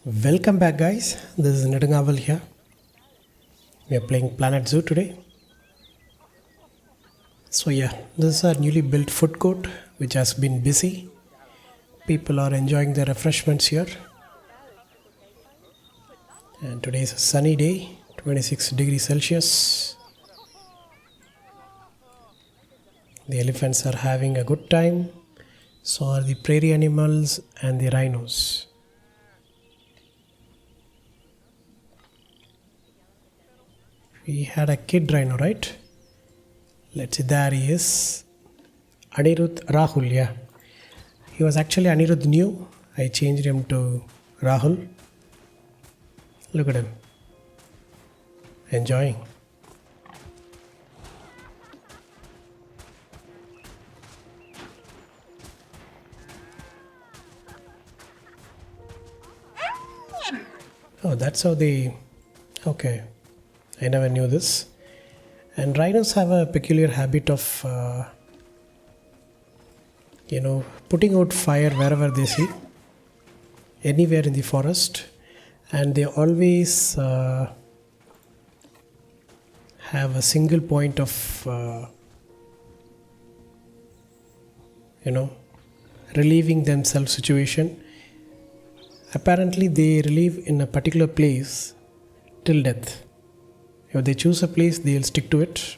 Welcome back, guys. This is Nedangaval here. We are playing Planet Zoo today. So this is our newly built food court which has been busy. People are enjoying their refreshments here. And today is a sunny day, 26 degrees Celsius. The elephants are having a good time. So are the prairie animals and the rhinos. We had a kid rhino, right? Let's see, there he is. Anirudh Rahul, yeah. He was actually Anirudh new. I changed him to Rahul. Look at him. Enjoying. Oh, that's how they... Okay. I never knew this. And rhinos have a peculiar habit of, putting out fire wherever they see, anywhere in the forest. And they always have a single point of, relieving themselves situation. Apparently they relieve in a particular place till death. If they choose a place, they'll stick to it.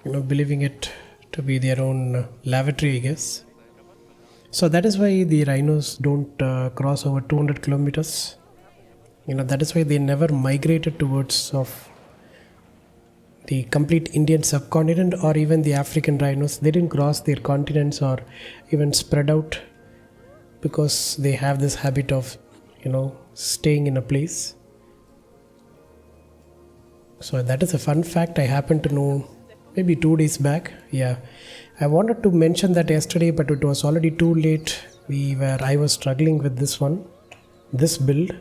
Believing it to be their own lavatory, I guess. So that is why the rhinos don't cross over 200 kilometers. That is why they never migrated towards of the complete Indian subcontinent or even the African rhinos. They didn't cross their continents or even spread out because they have this habit of, staying in a place. So that is a fun fact I happened to know maybe 2 days back. Yeah, I wanted to mention that yesterday, but it was already too late. I was struggling with this build,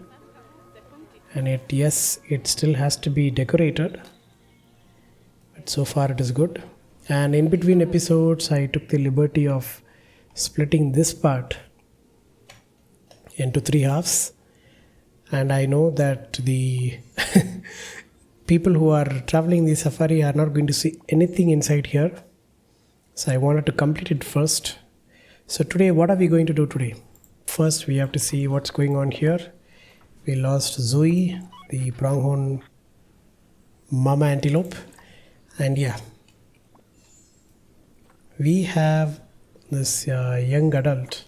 and it still has to be decorated. But so far it is good. And in between episodes, I took the liberty of splitting this part into 3 halves, and I know that the people who are traveling the safari are not going to see anything inside here. So I wanted to complete it first. So today, what are we going to do today? First, we have to see what's going on here. We lost Zoe, the pronghorn mama antelope. And we have this young adult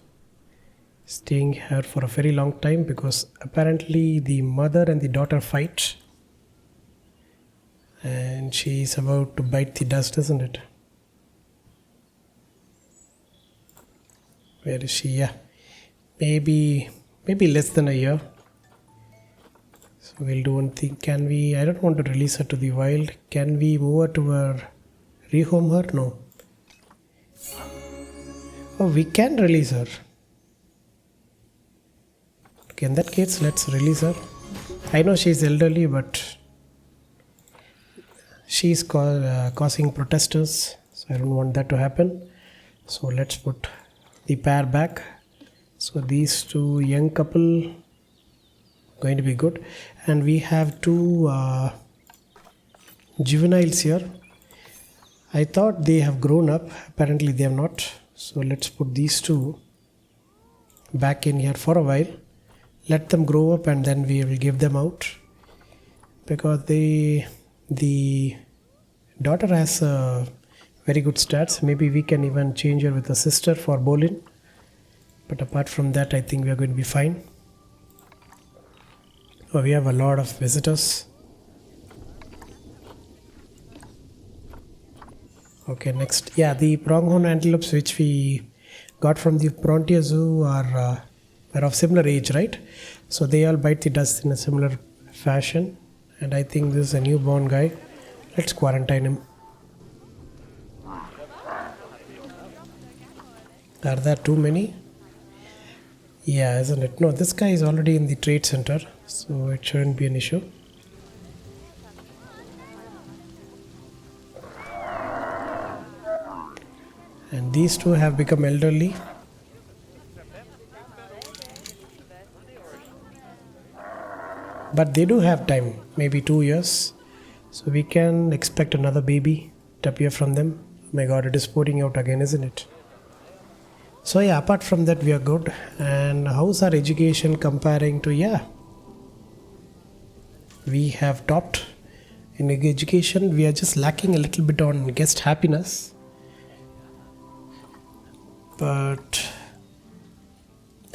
staying here for a very long time because apparently the mother and the daughter fight. And she's about to bite the dust, isn't it? Where is she? Yeah. Maybe less than a year. So we'll do one thing. I don't want to release her to the wild. Can we move her to rehome her? No. Oh, we can release her. Okay, in that case, let's release her. I know she's elderly, but she's causing protesters, so I don't want that to happen. So let's put the pair back. So these two young couple going to be good, and we have 2 juveniles here. I thought they have grown up. Apparently they have not. So let's put these 2 back in here for a while. Let them grow up, and then we will give them out because the daughter has very good stats. Maybe we can even change her with a sister for Bolin. But apart from that, I think we are going to be fine. Oh, we have a lot of visitors. Okay, next. Yeah, the pronghorn antelopes which we got from the Temperate Zoo are of similar age, right? So they all bite the dust in a similar fashion. And I think this is a newborn guy. Let's quarantine him. Are there too many? Yeah, isn't it? No, this guy is already in the trade center, so it shouldn't be an issue. And these 2 have become elderly. But they do have time, maybe 2 years. So we can expect another baby to appear from them. Oh my god, it is pouring out again, isn't it? So yeah, apart from that, we are good. And how's our education comparing to, yeah, we have topped in education. We are just lacking a little bit on guest happiness. But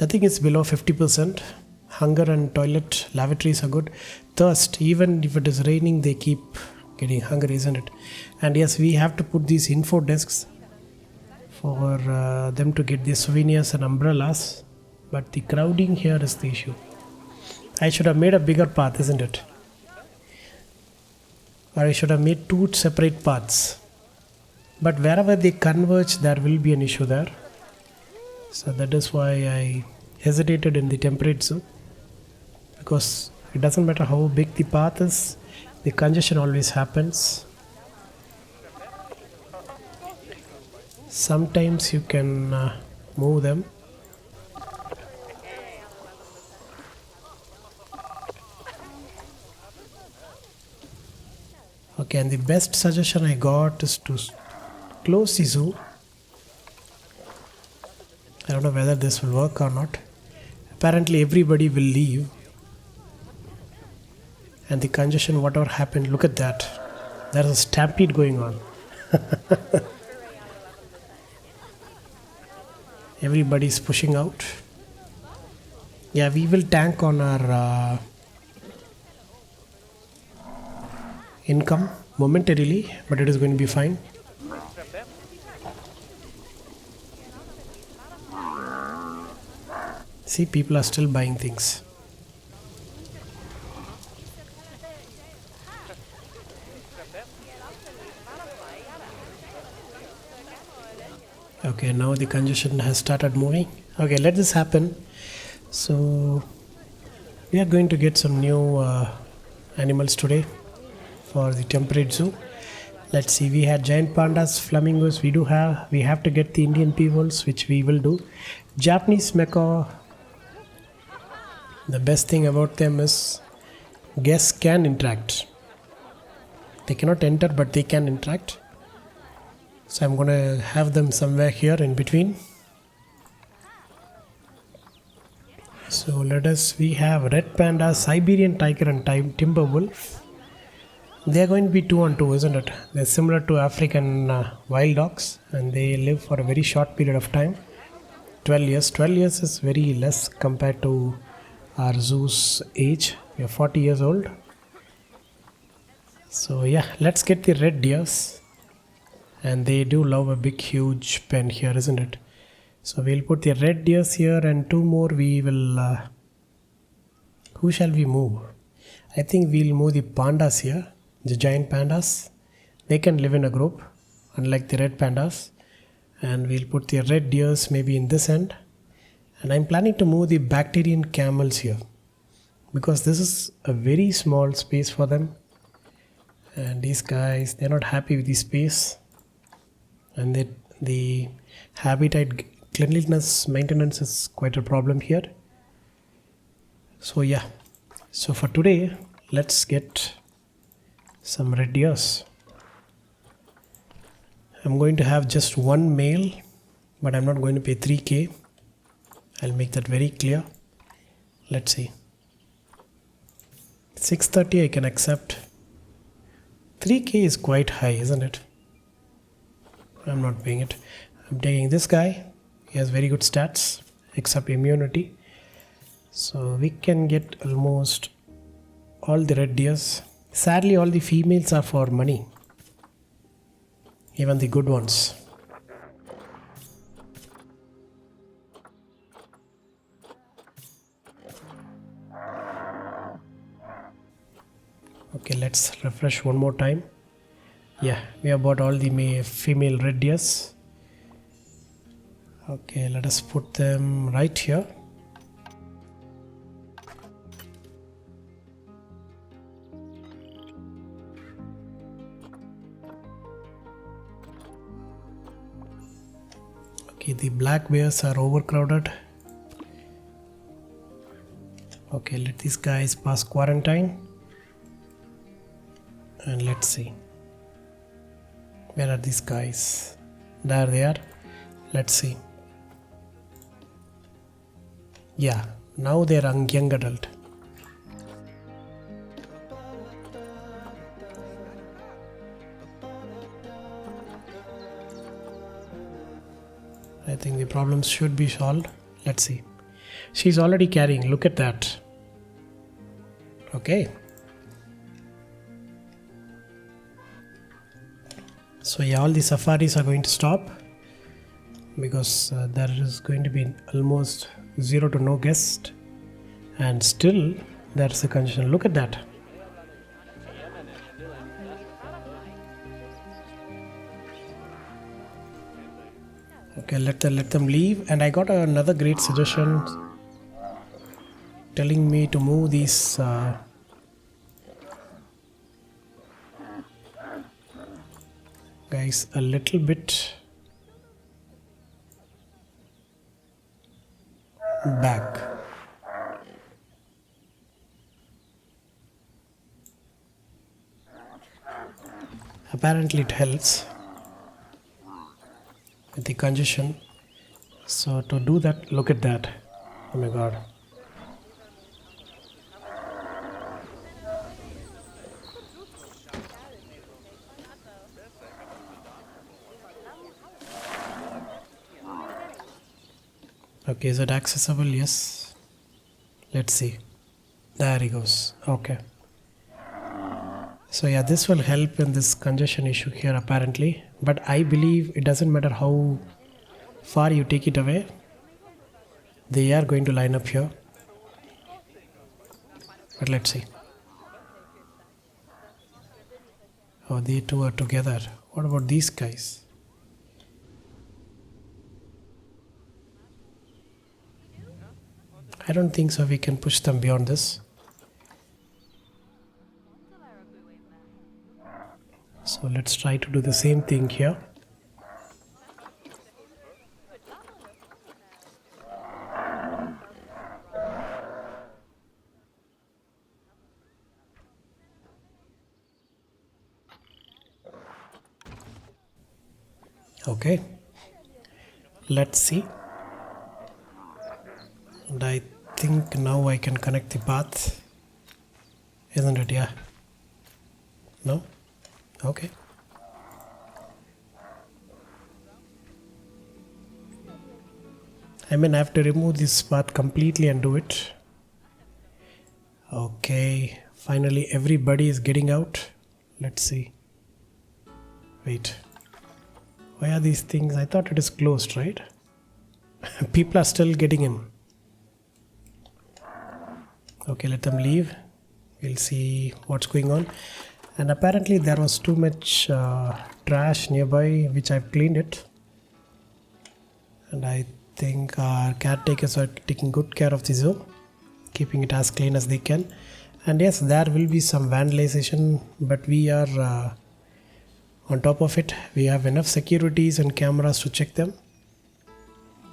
I think it's below 50%. Hunger and toilet lavatories are good. Thirst, even if it is raining, they keep getting hungry, isn't it? And yes, we have to put these info desks for them to get their souvenirs and umbrellas. But the crowding here is the issue. I should have made a bigger path, isn't it? Or I should have made 2 separate paths. But wherever they converge, there will be an issue there. So that is why I hesitated in the temperate zoo. Because it doesn't matter how big the path is, the congestion always happens. Sometimes you can move them. Okay, and the best suggestion I got is to close the zoo. I don't know whether this will work or not. Apparently everybody will leave. And the congestion, whatever happened, look at that. There is a stampede going on. Everybody is pushing out. Yeah, we will tank on our income momentarily, but it is going to be fine. See, people are still buying things. Okay, now the congestion has started moving. Okay, let this happen. So we are going to get some new animals today for the temperate zoo. Let's see, we had giant pandas, flamingos. We have to get the Indian peewals, which we will do. Japanese macaw. The best thing about them is guests can interact. They cannot enter, but they can interact. So I'm going to have them somewhere here in between. So we have red panda, Siberian tiger and timber wolf. They are going to be 2 on 2, isn't it? They're similar to African wild dogs, and they live for a very short period of time. 12 years. 12 years is very less compared to our zoo's age. We are 40 years old. So yeah, let's get the red deers. And they do love a big huge pen here, isn't it? So we'll put the red deers here, and 2 more we will... who shall we move? I think we'll move the pandas here. The giant pandas. They can live in a group, unlike the red pandas. And we'll put the red deers maybe in this end. And I'm planning to move the bacterian camels here, because this is a very small space for them. And these guys, they're not happy with the space. And the habitat cleanliness maintenance is quite a problem here. So yeah, so for today, let's get some red deers. I'm going to have just 1 male, but I'm not going to pay 3K. I'll make that very clear. Let's see. 630 I can accept. 3K is quite high, isn't it? I'm not paying it. I'm taking this guy. He has very good stats, except immunity. So we can get almost all the red deers. Sadly, all the females are for money. Even the good ones. Okay, let's refresh one more time. Yeah, we have bought all the female red deers. Okay, let us put them right here. Okay, the black bears are overcrowded. Okay, let these guys pass quarantine. And let's see. Where are these guys? There they are. Let's see. Yeah, now they're young adult. I think the problems should be solved. Let's see. She's already carrying. Look at that. Okay. So yeah, all the safaris are going to stop because there is going to be almost zero to no guest, and still there's a condition. Look at that. Okay, let them leave. And I got another great suggestion telling me to move these guys a little bit back. Apparently it helps with the congestion. So to do that, look at that. Oh my god. Okay, is it accessible? Yes. Let's see. There he goes. Okay. So yeah, this will help in this congestion issue here apparently. But I believe it doesn't matter how far you take it away. They are going to line up here. But let's see. Oh, they two are together. What about these guys? I don't think so we can push them beyond this. So let's try to do the same thing here. Okay, let's see. And I think now I can connect the path, isn't it? Yeah. No? Okay. I mean, I have to remove this path completely and do it. Okay, finally everybody is getting out. Let's see. Wait. Why are these things? I thought it is closed, right? People are still getting in. Okay, let them leave. We'll see what's going on. And apparently there was too much trash nearby, which I've cleaned it. And I think our caretakers are taking good care of the zoo, keeping it as clean as they can. And yes, there will be some vandalization, but we are on top of it. We have enough securities and cameras to check them.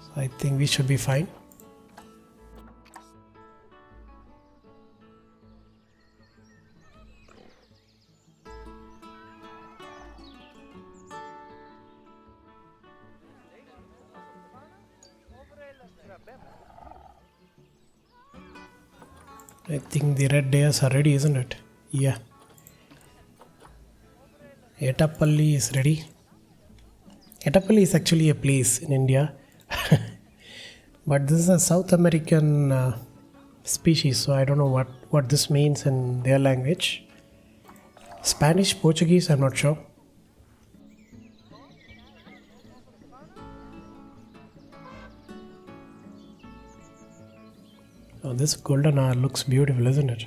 So I think we should be fine. I think the red days are ready, isn't it? Yeah. Etapalli is ready. Etapalli is actually a place in India. But this is a South American species, so I don't know what this means in their language. Spanish, Portuguese, I'm not sure. Oh, this golden hour looks beautiful, isn't it?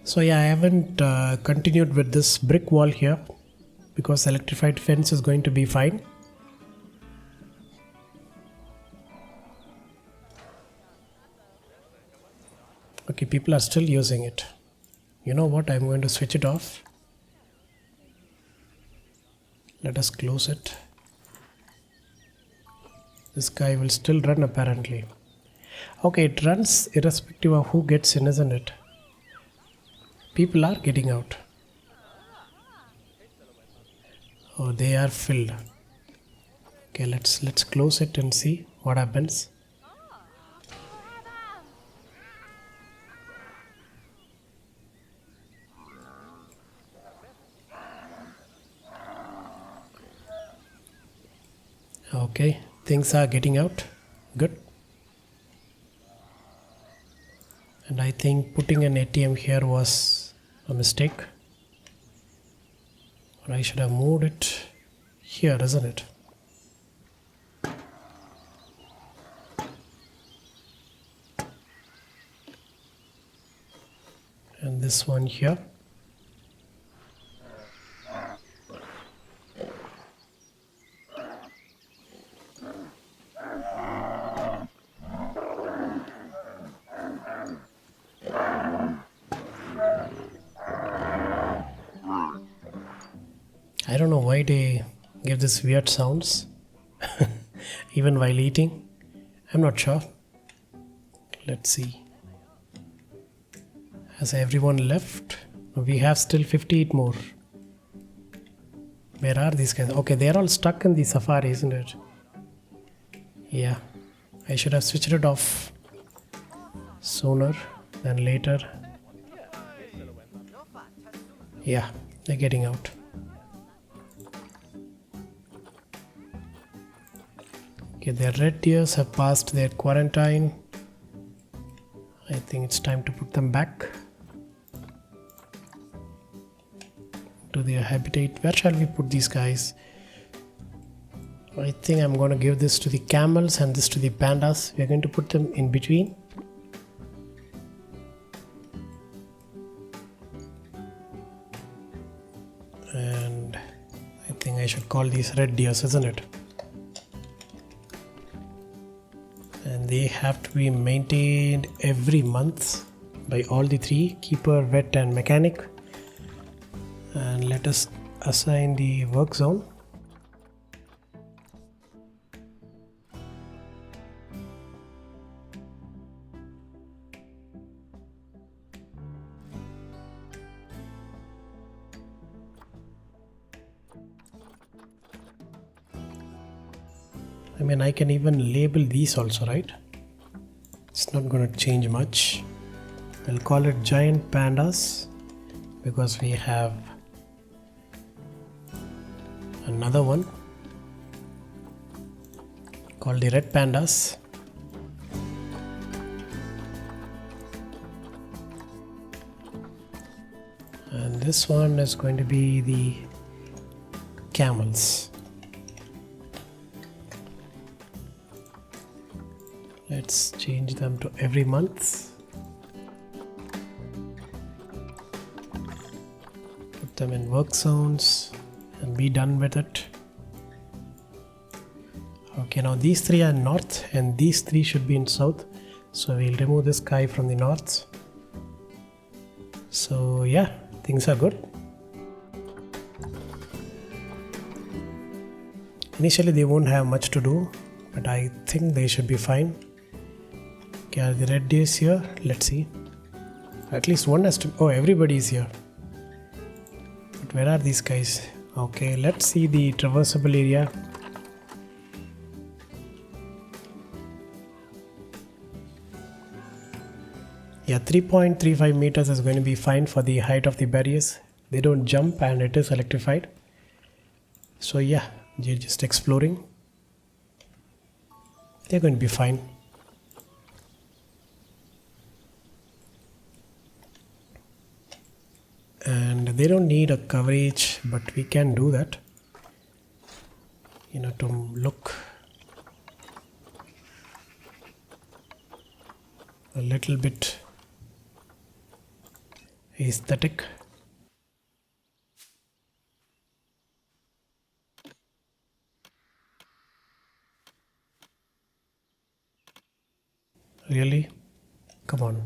So yeah, I haven't continued with this brick wall here because electrified fence is going to be fine. Okay, people are still using it. You know what? I'm going to switch it off. Let us close it. This guy will still run apparently. Okay, it runs irrespective of who gets in, isn't it? People are getting out. Oh, they are filled. Okay, let's close it and see what happens. Okay, things are getting out. Good. And I think putting an ATM here was a mistake. Or I should have moved it here, isn't it? And this one here. I don't know why they give this weird sounds even while eating. I'm not sure. Let's see. Has everyone left? We have still 58 more. Where are these guys? Okay, they're all stuck in the safari, isn't it? Yeah. I should have switched it off sooner than later. Yeah, they're getting out. Okay, their red deers have passed their quarantine. I think it's time to put them back to their habitat. Where shall we put these guys? I think I'm going to give this to the camels and this to the pandas. We're going to put them in between. And I think I should call these red deers, isn't it? And they have to be maintained every month by all the three, keeper, vet and mechanic. And let us assign the work zone. I mean, I can even label these also, right? It's not going to change much. We'll call it giant pandas because we have another one called the red pandas. And this one is going to be the camels. Let's change them to every month. Put them in work zones and be done with it. Okay, now these three are north and these three should be in south. So we'll remove this guy from the north. So yeah, things are good. Initially they won't have much to do, but I think they should be fine. Okay, are the red deers here? Let's see. At least one has to... Oh, everybody is here. But where are these guys? Okay, let's see the traversable area. Yeah, 3.35 meters is going to be fine for the height of the barriers. They don't jump and it is electrified. So yeah, they're just exploring. They're going to be fine. And they don't need a coverage, but we can do that, you know, to look a little bit aesthetic. Really? Come on.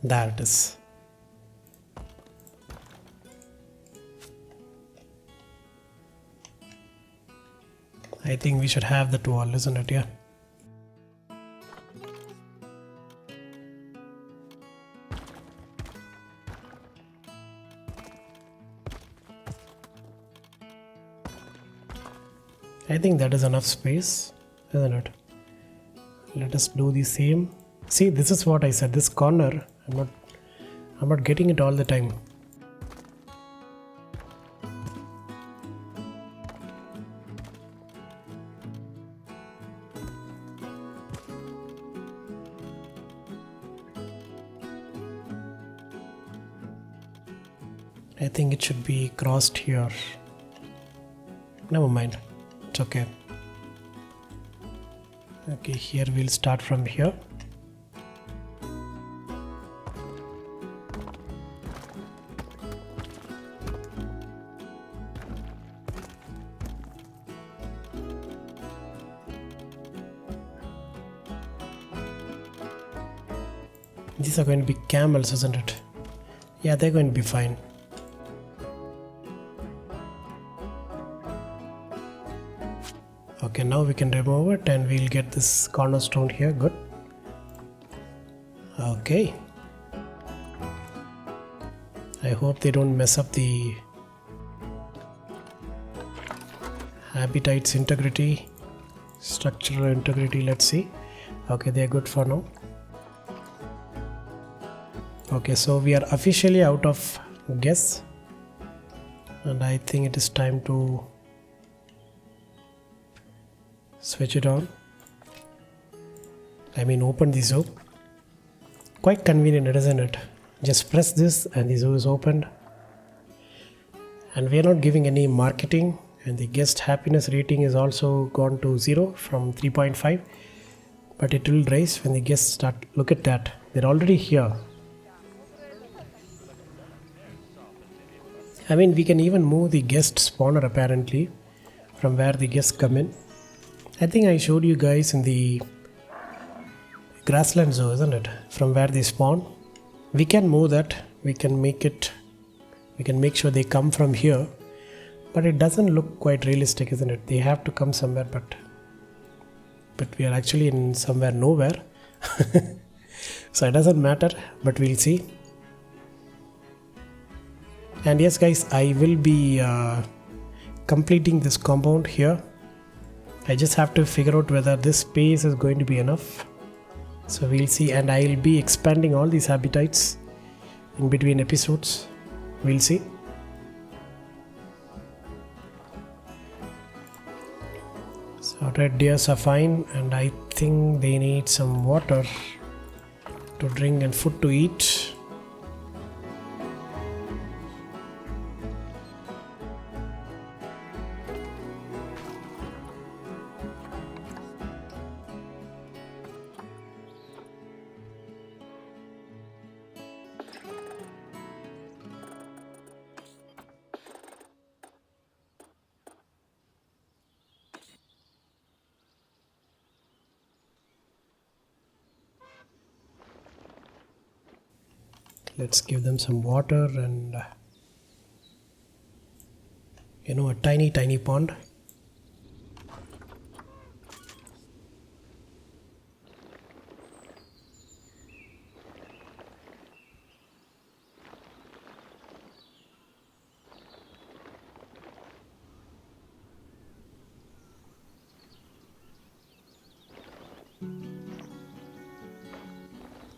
There it is. I think we should have that wall, isn't it? Yeah. I think that is enough space, isn't it? Let us do the same. See, this is what I said. This corner, I'm not getting it all the time. I think it should be crossed here. Never mind. It's okay. Okay, here we'll start from here. These are going to be camels, isn't it? Yeah, they're going to be fine. Okay, now we can remove it and we'll get this cornerstone here. Good. Okay. I hope they don't mess up the habitat's integrity, structural integrity. Let's see. Okay, they're good for now. Okay, so we are officially out of guests, and I think it is time to switch it on. I mean, open the zoo. Quite convenient, isn't it? Just press this and the zoo is opened. And we are not giving any marketing, and the guest happiness rating is also gone to 0 from 3.5. But it will rise when the guests start. Look at that. They're already here. I mean, we can even move the guest spawner apparently from where the guests come in. I think I showed you guys in the grassland zoo, isn't it? From where they spawn. We can move that. We can make sure they come from here. But it doesn't look quite realistic, isn't it? They have to come somewhere, but we are actually in somewhere nowhere. So it doesn't matter, but we'll see. And yes guys, I will be completing this compound here. I just have to figure out whether this space is going to be enough. So we'll see, and I'll be expanding all these habitats in between episodes. We'll see. So red deers are fine, and I think they need some water to drink and food to eat. Let's give them some water and a tiny pond.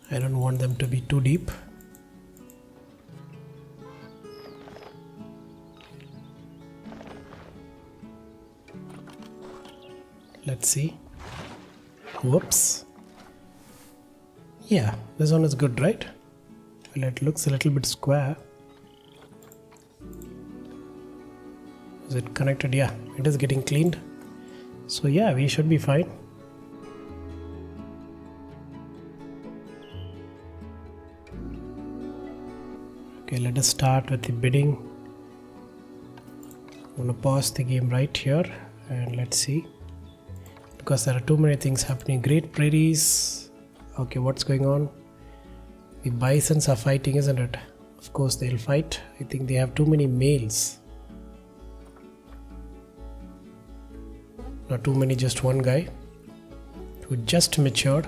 I don't want them to be too deep. Let's see. Whoops. Yeah, this one is good, right? Well, it looks a little bit square. Is it connected? Yeah, it is getting cleaned. So yeah, we should be fine. Okay, let us start with the bidding. I'm gonna pause the game right here and let's see. Because there are too many things happening. Great prairies. Okay, what's going on? The bisons are fighting, isn't it? Of course they'll fight. I think they have too many males. Not too many, just one guy who just matured.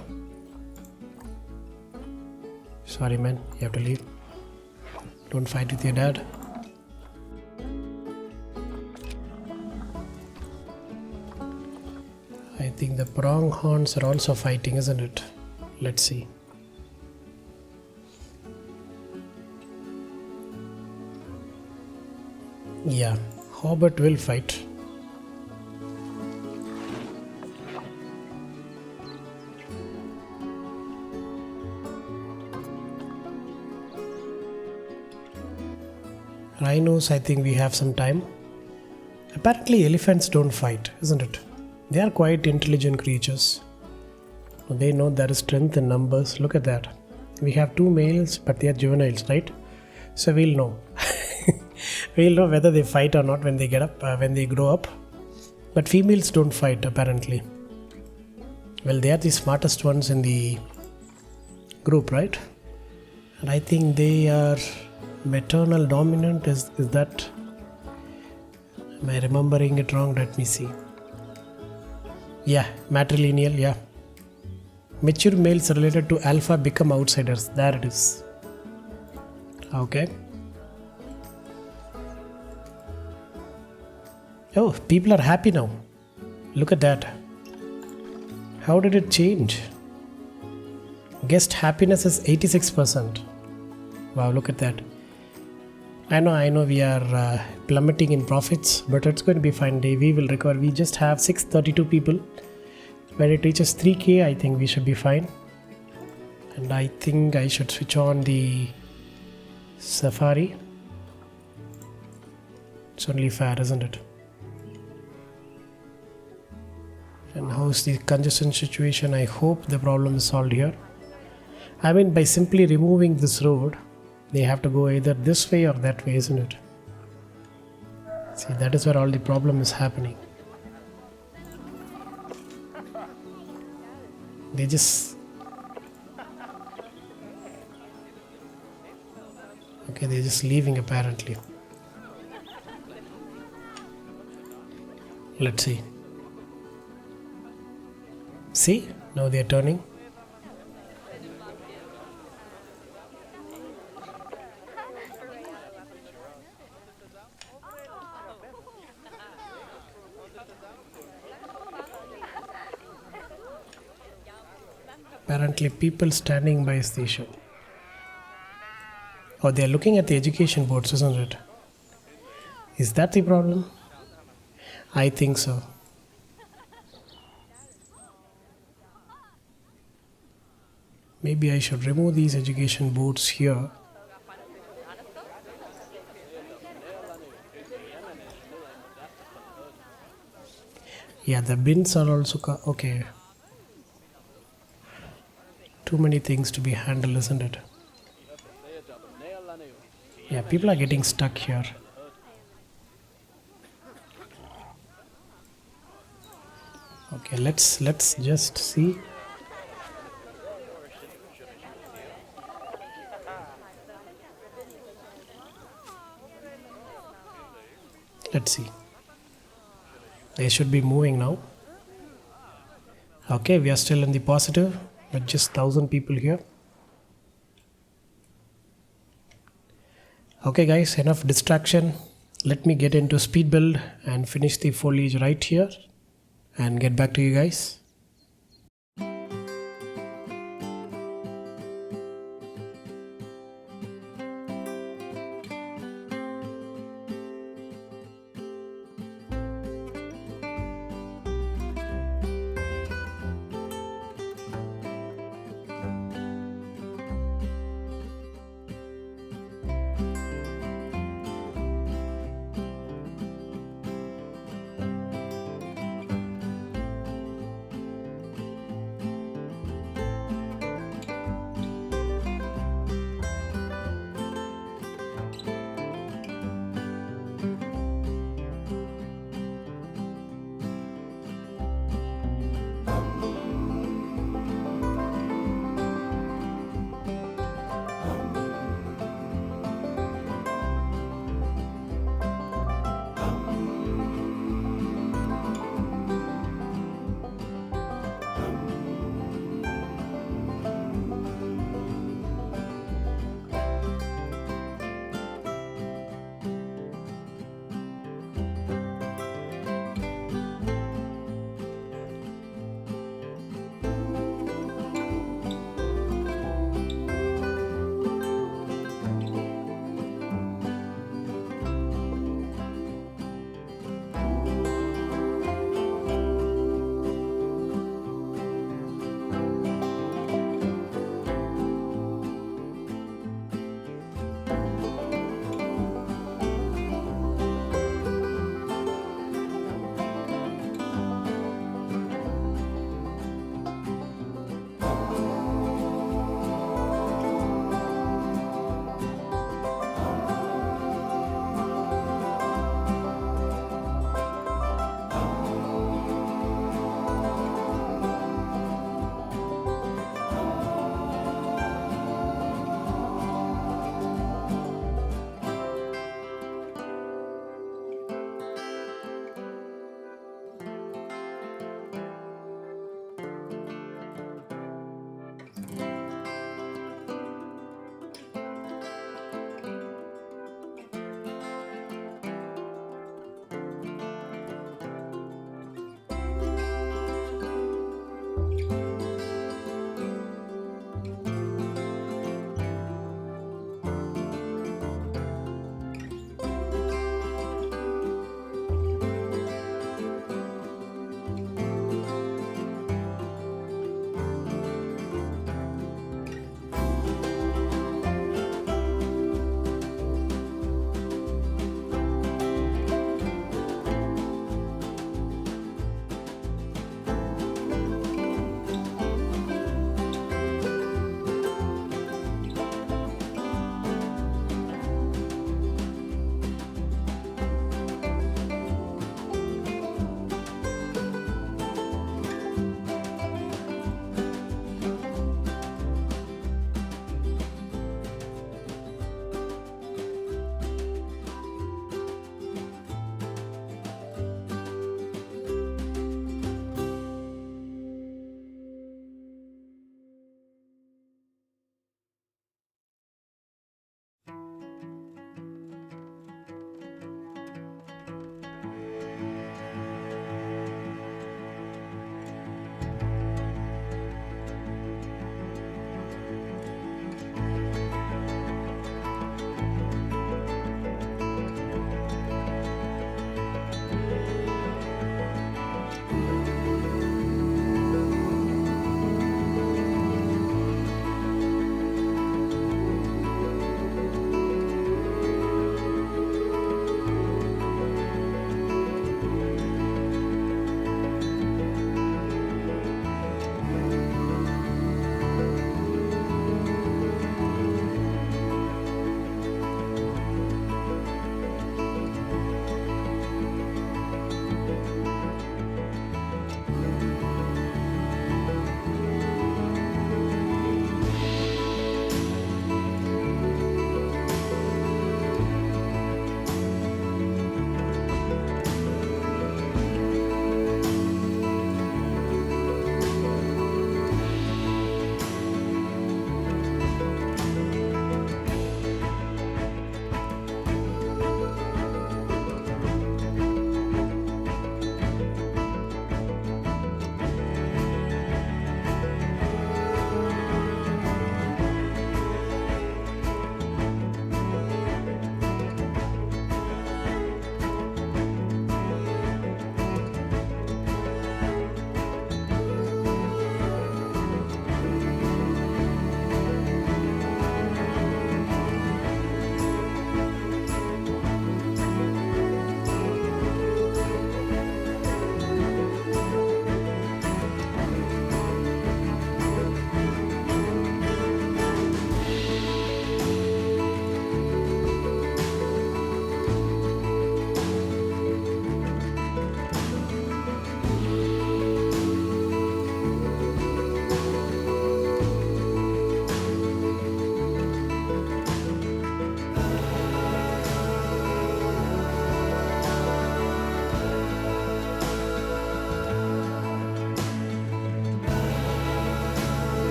Sorry man, you have to leave. Don't fight with your dad. I think the pronghorns are also fighting, isn't it? Let's see. Yeah, Hobbit will fight. Rhinos, I think we have some time. Apparently elephants don't fight, isn't it? They are quite intelligent creatures. They know there is strength in numbers. Look at that. We have 2 males, but they are juveniles, right? So we'll know. We'll know whether they fight or not when they grow up. But females don't fight, apparently. Well, they are the smartest ones in the group, right? And I think they are maternal dominant. Is that? Am I remembering it wrong? Let me see. Yeah, matrilineal, yeah. Mature males related to alpha become outsiders. There it is. Okay. Oh, people are happy now. Look at that. How did it change? Guest happiness is 86%. Wow, look at that. I know we are plummeting in profits, but it's going to be fine. We will recover. We just have 632 people. When it reaches 3K, I think we should be fine. And I think I should switch on the Safari. It's only fair, isn't it? And how's the congestion situation? I hope the problem is solved here. I mean, by simply removing this road, they have to go either this way or that way, isn't it? See, that is where all the problem is happening. They're just leaving apparently. Let's see. See, now they are turning. Apparently people standing by is the issue. Oh, they are looking at the education boards, isn't it? Is that the problem? I think so. Maybe I should remove these education boards here. Yeah, the bins are also okay. Too many things to be handled, isn't it? Yeah, people are getting stuck here. Okay, let's just see. Let's see. They should be moving now. Okay, we are still in the positive, but just 1,000 people here. Okay guys, enough distraction. Let me get into speed build and finish the foliage right here and get back to you guys.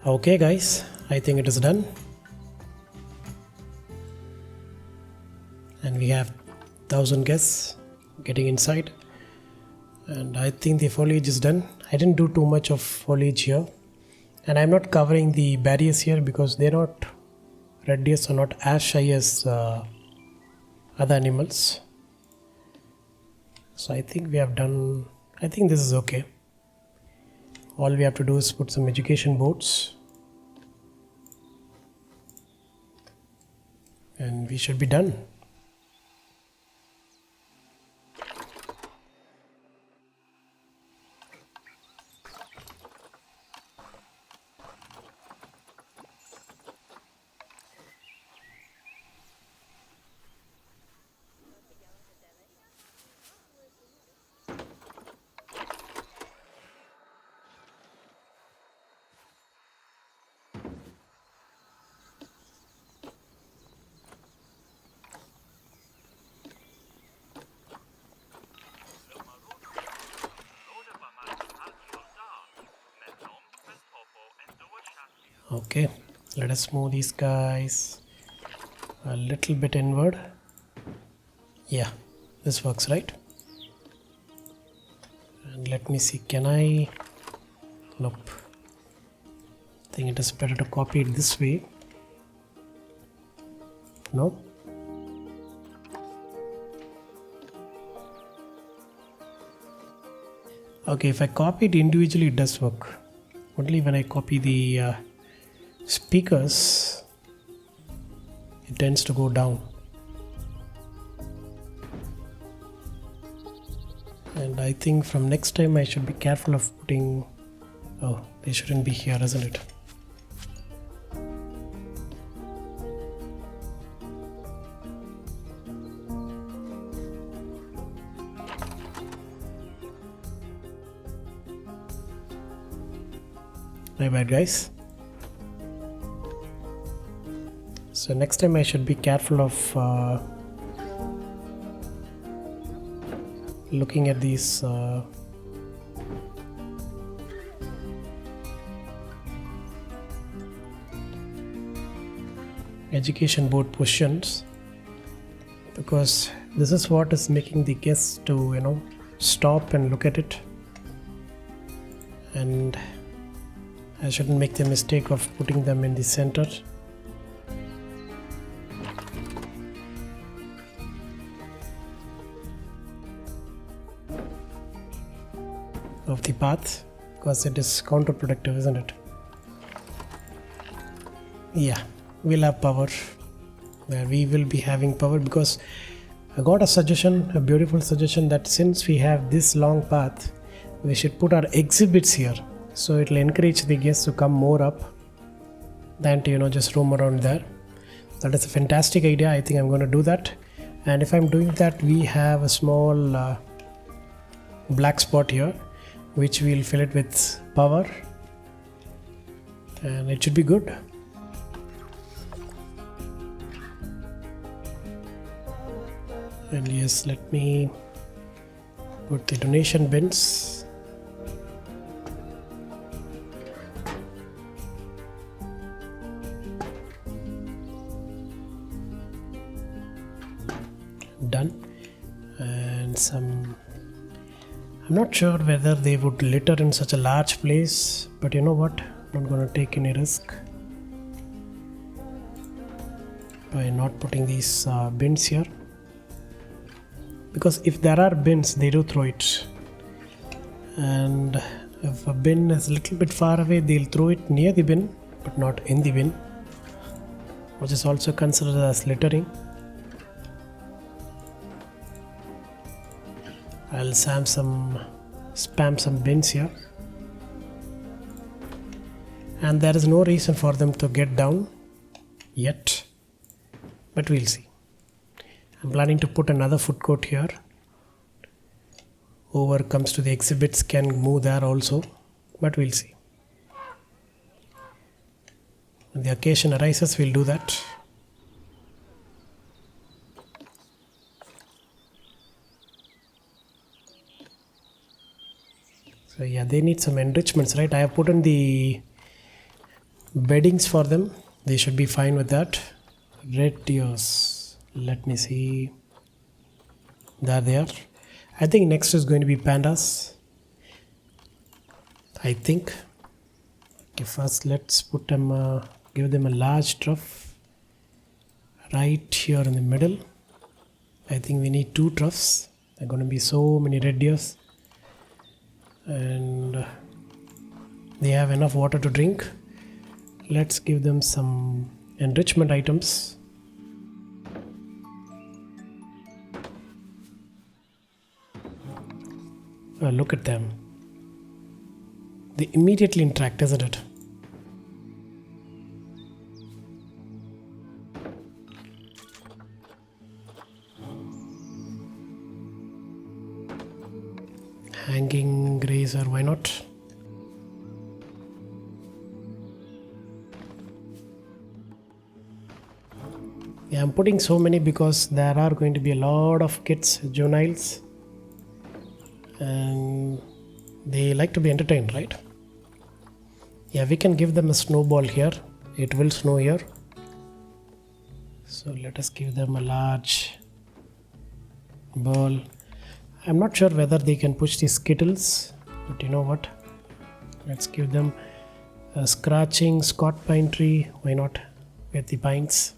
Okay guys, I think it is done. And we have 1,000 guests getting inside. And I think the foliage is done. I didn't do too much of foliage here. And I'm not covering the barriers here because they're not, red deers are not as shy as other animals. So I think we have done, I think this is okay. All we have to do is put some education boards. And we should be done. Okay, let us move these guys a little bit inward. Yeah, this works, right? And let me see, can I? Nope. I think it is better to copy it this way. No? Okay, if I copy it individually, it does work. Only when I copy the speakers, it tends to go down. And I think from next time I should be careful of putting, oh, they shouldn't be here, isn't it? My bad guys. So next time I should be careful of looking at these education board positions, because this is what is making the guests to stop and look at it, and I shouldn't make the mistake of putting them in the center. Of the path, because it is counterproductive, isn't it? Yeah, we'll have power. We will be having power because I got a suggestion, a beautiful suggestion, that since we have this long path, we should put our exhibits here. So it will encourage the guests to come more up than to just roam around there. That is a fantastic idea. I think I'm going to do that. And if I'm doing that, we have a small black spot here, which we'll fill it with power, and it should be good. And yes, let me put the donation bins. Done. And some, I'm not sure whether they would litter in such a large place, but you know what, I'm not going to take any risk by not putting these bins here, because if there are bins, they do throw it, and if a bin is a little bit far away, they'll throw it near the bin but not in the bin, which is also considered as littering. I'll spam some bins here, and there is no reason for them to get down yet, but we'll see. I'm planning to put another food court here. Whoever comes to the exhibits can move there also, but we'll see. When the occasion arises, we'll do that. So yeah, they need some enrichments, right? I have put in the beddings for them. They should be fine with that. Red deers. Let me see. There they are. I think next is going to be pandas. I think. Okay, first let's put them, give them a large trough right here in the middle. I think we need 2 troughs. There are going to be so many red deers, and they have enough water to drink. Let's give them some enrichment items. Look at them. They immediately interact, isn't it? Hanging grazer, why not? Yeah, I'm putting so many because there are going to be a lot of kids, juveniles, and they like to be entertained, right? Yeah, we can give them a snowball here. It will snow here. So let us give them a large ball. I'm not sure whether they can push these skittles, but you know what? Let's give them a scratching Scott pine tree. Why not? With the pines.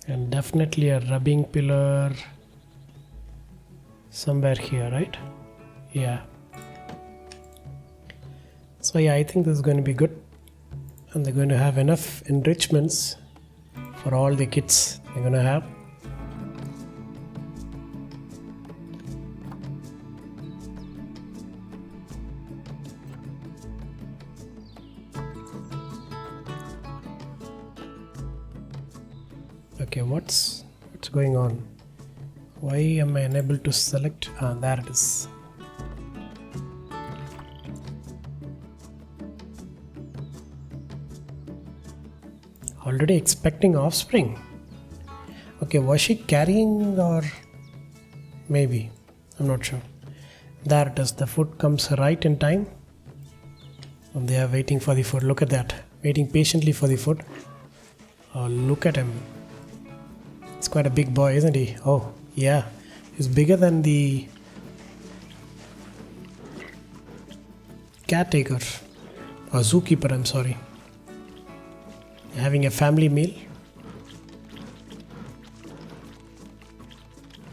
And definitely a rubbing pillar somewhere here, right? Yeah. So yeah, I think this is going to be good, and they're going to have enough enrichments for all the kids they're going to have. Okay, what's going on? Why am I unable to select? There it is. Already expecting offspring. Okay, was she carrying, or maybe? I'm not sure. There it is. The food comes right in time. And they are waiting for the food. Look at that. Waiting patiently for the food. Oh, look at him. It's quite a big boy, isn't he? Oh, yeah. He's bigger than the caretaker or zookeeper, I'm sorry. Having a family meal.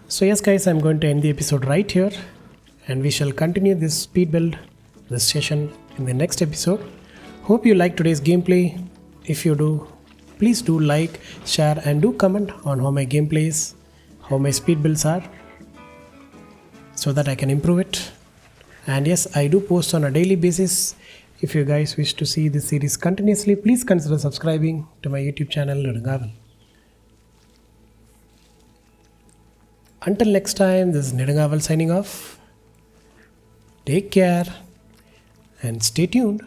So yes guys, I'm going to end the episode right here, and we shall continue this speed build, this session, in the next episode. Hope you liked today's gameplay. If you do, please do like, share, and do comment on how my gameplay is, how my speed builds are, so that I can improve it. And yes, I do post on a daily basis. If you guys wish to see this series continuously, please consider subscribing to my YouTube channel, Nidungaval. Until next time, this is Nidungaval signing off. Take care and stay tuned.